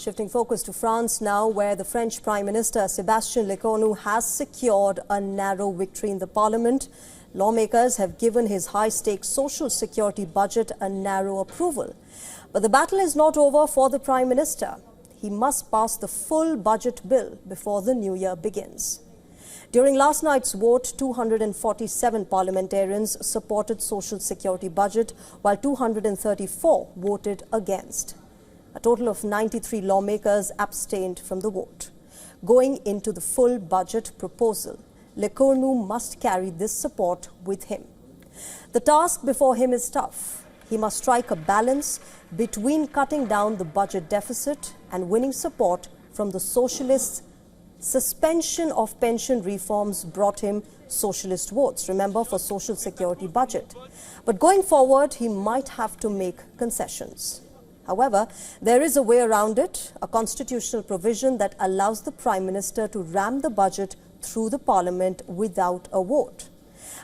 Shifting focus to France now, where the French Prime Minister Sébastien Lecornu has secured a narrow victory in the parliament. Lawmakers have given his high-stakes social security budget a narrow approval. But the battle is not over for the Prime Minister. He must pass the full budget bill before the new year begins. During last night's vote, 247 parliamentarians supported social security budget, while 234 voted against. A total of 93 lawmakers abstained from the vote. Going into the full budget proposal, Lecornu must carry this support with him. The task before him is tough. He must strike a balance between cutting down the budget deficit and winning support from the socialists. Suspension of pension reforms brought him socialist votes, remember, for social security budget. But going forward, he might have to make concessions. However, there is a way around it, a constitutional provision that allows the Prime Minister to ram the budget through the Parliament without a vote.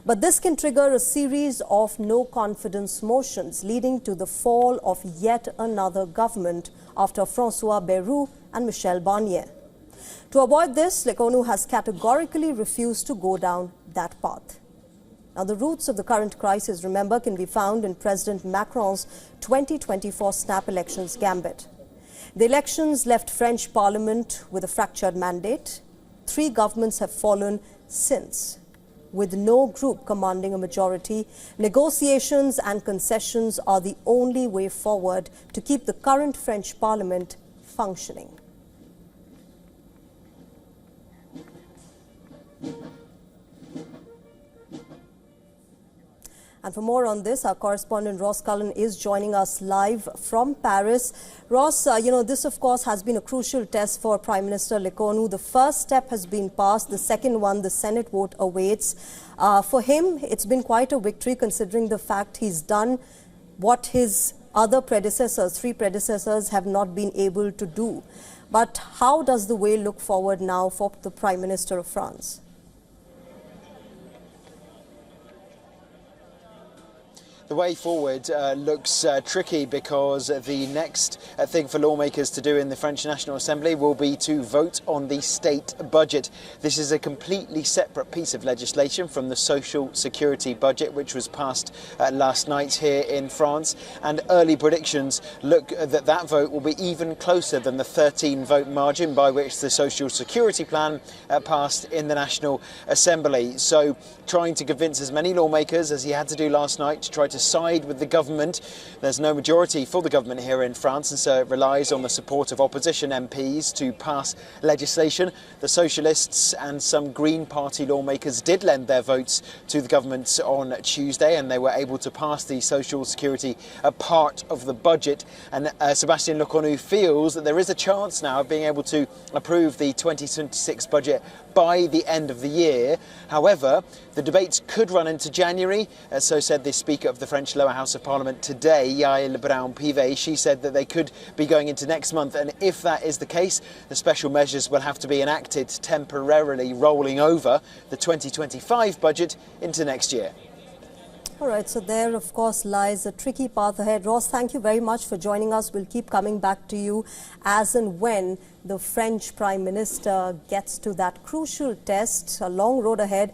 But this can trigger a series of no-confidence motions, leading to the fall of yet another government after François Bayrou and Michel Barnier. To avoid this, Lecornu has categorically refused to go down that path. Now, the roots of the current crisis, remember, can be found in President Macron's 2024 snap elections gambit. The elections left French Parliament with a fractured mandate. 3 governments have fallen since, with no group commanding a majority. Negotiations and concessions are the only way forward to keep the current French Parliament functioning. And for more on this, our correspondent Ross Cullen is joining us live from Paris. Ross, this of course has been a crucial test for Prime Minister Lecornu. The first step has been passed. The second one, the Senate vote awaits. For him, it's been quite a victory considering the fact he's done what his other predecessors, 3 predecessors, have not been able to do. But how does the way look forward now for the Prime Minister of France? The way forward looks tricky because the next thing for lawmakers to do in the French National Assembly will be to vote on the state budget. This is a completely separate piece of legislation from the social security budget, which was passed last night here in France. And early predictions look that that vote will be even closer than the 13-vote margin by which the social security plan passed in the National Assembly. So trying to convince as many lawmakers as he had to do last night to try to side with the government. There's no majority for the government here in France, and so it relies on the support of opposition MPs to pass legislation. The Socialists and some Green Party lawmakers did lend their votes to the government on Tuesday, and they were able to pass the social security part of the budget. And Sébastien Lecornu feels that there is a chance now of being able to approve the 2026 budget by the end of the year. However, the debates could run into January, so said the Speaker of the French Lower House of Parliament today, Yael Braun-Pivet. She said that they could be going into next month, and if that is the case, the special measures will have to be enacted, temporarily rolling over the 2025 budget into next year. All right, so there, of course, lies a tricky path ahead. Ross, thank you very much for joining us. We'll keep coming back to you as and when the French Prime Minister gets to that crucial test. A long road ahead